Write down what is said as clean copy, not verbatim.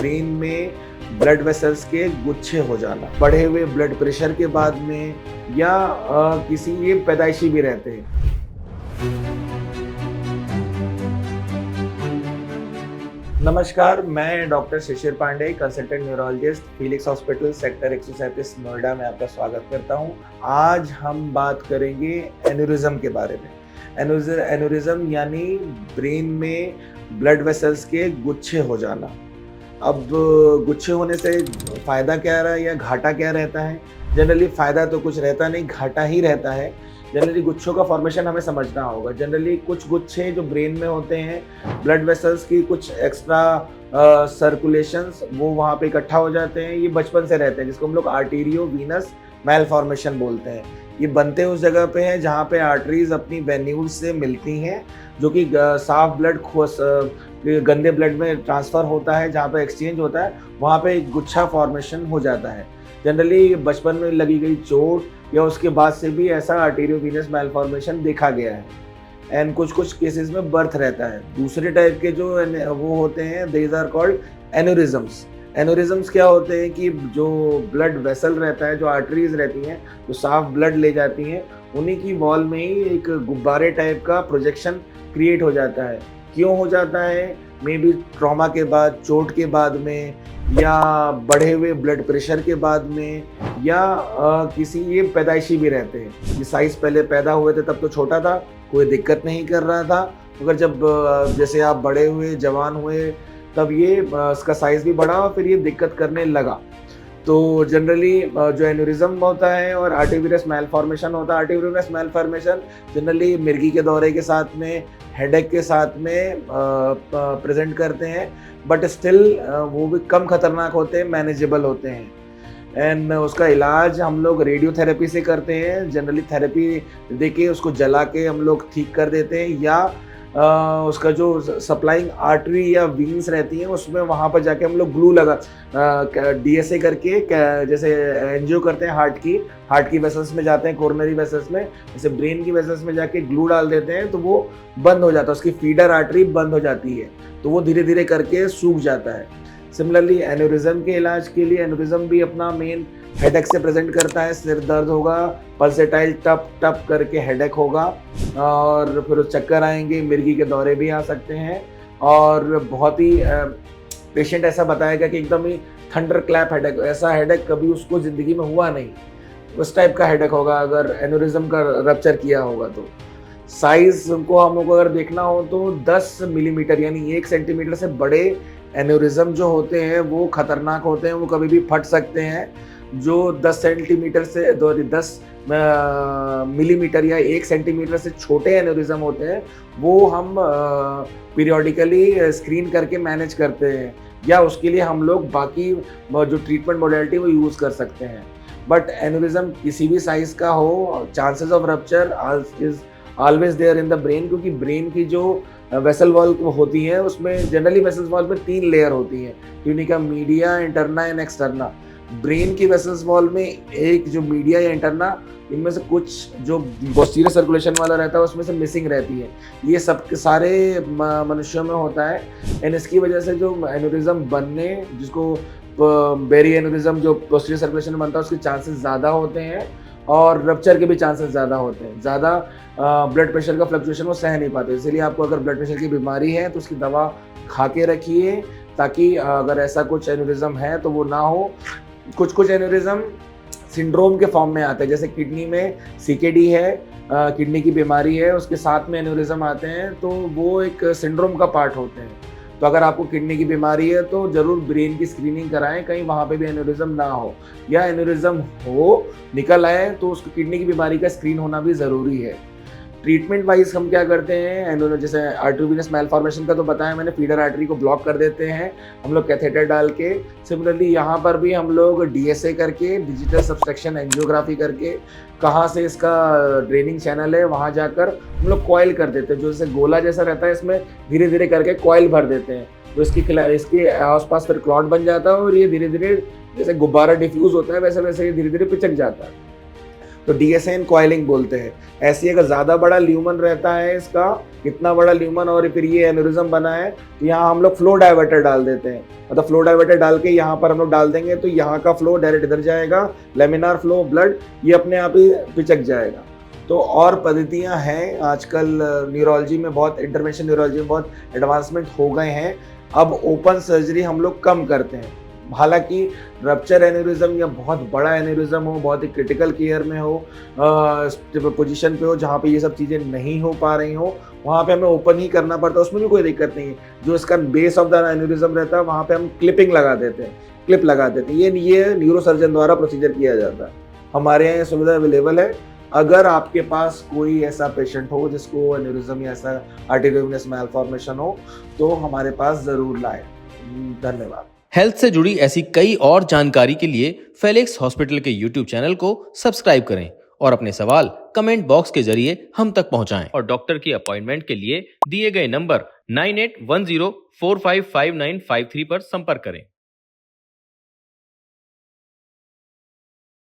Brain में blood vessels के गुच्छे हो जाना, बढ़े हुए ब्लड प्रेशर के बाद में, या किसी ये पैदाइशी भी रहते हैं। नमस्कार, मैं doctor Shishir Pandey, consultant neurologist, Felix hospital sector 137 Noida में आपका स्वागत करता हूं। आज हम बात करेंगे एन्यूरिज्म के बारे में। एन्यूरिज्म यानी ब्रेन में ब्लड वेसल्स के गुच्छे हो जाना। अब गुच्छे होने से फ़ायदा क्या रहा या घाटा क्या रहता है? जनरली फ़ायदा तो कुछ रहता नहीं, घाटा ही रहता है। जनरली गुच्छों का फॉर्मेशन हमें समझना होगा। जनरली कुछ गुच्छे जो ब्रेन में होते हैं, ब्लड वेसल्स की कुछ एक्स्ट्रा सर्कुलेशंस वो वहाँ पे इकट्ठा हो जाते हैं। ये बचपन से रहते हैं, जिसको हम लोग आर्टेरियो वीनस मैलफॉर्मेशन बोलते हैं। ये बनते उस जगह पे हैं जहाँ पे आर्टरीज अपनी वेन्यूल्स से मिलती हैं, जो कि साफ ब्लड गंदे ब्लड में ट्रांसफ़र होता है, जहाँ पे एक्सचेंज होता है, वहाँ पे एक गुच्छा फॉर्मेशन हो जाता है। जनरली बचपन में लगी गई चोट या उसके बाद से भी ऐसा आर्टेरियो वीनस मैलफॉर्मेशन देखा गया है। एंड कुछ केसेस में बर्थ रहता है। दूसरे टाइप के जो वो होते हैं, दीज आर कॉल्ड एन्यूरिज्म्स। एन्यूरिज्म्स क्या होते हैं कि जो ब्लड वेसल रहता है, जो आर्टरीज रहती हैं, जो साफ ब्लड ले जाती हैं, उन्हीं की वॉल में ही एक गुब्बारे टाइप का प्रोजेक्शन क्रिएट हो जाता है। क्यों हो जाता है? मे बी ट्रॉमा के बाद, चोट के बाद में, या बढ़े हुए ब्लड प्रेशर के बाद में, या किसी ये पैदाइशी भी रहते हैं। ये साइज़ पहले पैदा हुए थे तब तो छोटा था, कोई दिक्कत नहीं कर रहा था, मगर जब जैसे आप बड़े हुए, जवान हुए, तब ये इसका साइज़ भी बढ़ा और फिर ये दिक्कत करने लगा। तो जनरली जो एन्यूरिज्म होता है और आर्टेरियोवेनस मैलफॉर्मेशन होता है, आर्टेरियोवेनस मैलफॉर्मेशन जनरली मिर्गी के दौरे के साथ में, हेडेक के साथ में प्रेजेंट करते हैं, बट स्टिल वो भी कम खतरनाक होते हैं, मैनेजेबल होते हैं। एंड उसका इलाज हम लोग रेडियोथेरेपी से करते हैं। जनरली थेरेपी देके उसको जला के हम लोग ठीक कर देते हैं, या उसका जो सप्लाइंग आर्टरी या वीन्स रहती हैं, उसमें वहाँ पर जाके हम लोग ग्लू लगा DSA करके, जैसे एंजियो करते हैं हार्ट की वेसल्स में जाते हैं, कोरोनरी वेसल्स में, जैसे ब्रेन की वेसल्स में जाके ग्लू डाल देते हैं, तो वो बंद हो जाता है, उसकी फीडर आर्टरी बंद हो जाती है, तो वो धीरे धीरे करके सूख जाता है। सिमिलरली एन्यूरिज्म के इलाज के लिए, एन्यूरिज्म भी अपना मेन हेडेक से प्रेजेंट करता है। सिर दर्द होगा, पल्सेटाइल टप टप करके हेडेक होगा, और फिर चक्कर आएंगे, मिर्गी के दौरे भी आ सकते हैं, और बहुत ही पेशेंट ऐसा बताएगा कि एकदम ही थंडर क्लैप हेडेक, ऐसा हेडेक कभी उसको ज़िंदगी में हुआ नहीं, उस टाइप का हेडेक होगा अगर एन्यूरिज्म का रप्चर किया होगा तो। साइज़ को हम लोग अगर देखना हो तो 10 मिलीमीटर यानी 1 सेंटीमीटर से बड़े एन्यूरिज्म जो होते हैं वो खतरनाक होते हैं, वो कभी भी फट सकते हैं। जो 10 सेंटीमीटर से 10 मिलीमीटर या 1 सेंटीमीटर से छोटे एन्यूरिज्म होते हैं, वो हम पीरियोडिकली स्क्रीन करके मैनेज करते हैं, या उसके लिए हम लोग बाकी जो ट्रीटमेंट मोडेलिटी वो यूज़ कर सकते हैं। बट एन्यूरिज्म किसी भी साइज़ का हो, chances of rupture is always there in the brain, क्योंकि ब्रेन की जो वेसल वॉल होती है, उसमें जनरली वेसल वॉल में 3 लेयर होती हैं, tunica, media, interna and externa. Brain की वेसल्स वॉल में एक जो मीडिया या इंटरना, इनमें से कुछ जो पोस्टीरियर सर्कुलेशन वाला रहता है उसमें से मिसिंग रहती है। ये सब सारे मनुष्यों में होता है, एंड इसकी वजह से जो एन्यूरिज्म बनने, जिसको बेरी एन्यूरिज्म जो पोस्टीरियर सर्कुलेशन में बनता है, उसके चांसेस ज़्यादा होते हैं, और रप्चर के भी चांसेस ज़्यादा होते हैं। ज़्यादा ब्लड प्रेशर का फ्लक्चुएशन वो सह नहीं पाते, इसलिए आपको अगर ब्लड प्रेशर की बीमारी है तो उसकी दवा खा के रखिए, ताकि अगर ऐसा कुछ एन्यूरिज्म है तो वो ना हो। कुछ एन्यूरिज्म सिंड्रोम के फॉर्म में आते हैं, जैसे किडनी में CKD है, किडनी की बीमारी है, उसके साथ में एन्यूरिज्म आते हैं, तो वो एक सिंड्रोम का पार्ट होते हैं। तो अगर आपको किडनी की बीमारी है तो ज़रूर ब्रेन की स्क्रीनिंग कराएं, कहीं वहाँ पे भी एन्यूरिज्म ना हो, या एन्यूरिज्म हो निकल आए तो उसको किडनी की बीमारी का स्क्रीन होना भी ज़रूरी है। ट्रीटमेंट वाइज हम क्या करते हैं, जैसे आर्टेरियोवेनस मैलफॉर्मेशन का तो बताया मैंने, फीडर आर्टरी को ब्लॉक कर देते हैं हम लोग कैथेटर डाल के। सिमिलरली यहाँ पर भी हम लोग DSA करके, डिजिटल सब्सट्रैक्शन एंजियोग्राफी करके, कहाँ से इसका ड्रेनिंग चैनल है वहाँ जाकर हम लोग कॉइल कर देते हैं, जो जैसे गोला जैसा रहता है, इसमें धीरे धीरे करके कॉइल भर देते हैं, तो इसके आसपास फिर क्लॉट बन जाता है, और ये धीरे धीरे जैसे गुब्बारा डिफ्यूज़ होता है वैसे वैसे ये धीरे धीरे पिचक जाता है। तो DSN कॉइलिंग बोलते हैं। ऐसी अगर ज़्यादा बड़ा ल्यूमन रहता है इसका, इतना बड़ा ल्यूमन और फिर ये एन्यूरिज्म बना है, तो यहाँ हम लोग फ्लो डाइवर्टर डाल देते हैं। मतलब फ्लो डाइवर्टर डाल के यहाँ पर हम लोग डाल देंगे तो यहाँ का फ्लो डायरेक्ट इधर जाएगा, लेमिनार फ्लो ब्लड ये अपने आप ही पिचक जाएगा। तो और पद्धतियाँ हैं आजकल न्यूरोलॉजी में, बहुत इंटरवेंशन न्यूरोलॉजी में बहुत एडवांसमेंट हो गए हैं। अब ओपन सर्जरी हम लोग कम करते हैं। हालांकि रप्चर एन्यूरिज्म या बहुत बड़ा एन्यूरिज्म हो, बहुत ही क्रिटिकल केयर में हो, पोजीशन पे हो जहाँ पे ये सब चीज़ें नहीं हो पा रही हो, वहाँ पे हमें ओपन ही करना पड़ता है। उसमें भी कोई दिक्कत नहीं है। जो इसका बेस ऑफ द एन्यूरिज्म रहता है वहाँ पे हम क्लिपिंग लगा देते हैं, क्लिप लगा देते हैं। ये न्यूरोसर्जन द्वारा प्रोसीजर किया जाता है। हमारे यहाँ ये सुविधा अवेलेबल है। अगर आपके पास कोई ऐसा पेशेंट हो जिसको एन्यूरिज्म या ऐसा आर्टेरियोवेनस मैलफॉर्मेशन हो तो हमारे पास ज़रूर लाएं। धन्यवाद। हेल्थ से जुड़ी ऐसी कई और जानकारी के लिए फेलिक्स हॉस्पिटल के YouTube चैनल को सब्सक्राइब करें और अपने सवाल कमेंट बॉक्स के जरिए हम तक पहुंचाएं और डॉक्टर की अपॉइंटमेंट के लिए दिए गए नंबर 9810455953 पर संपर्क करें।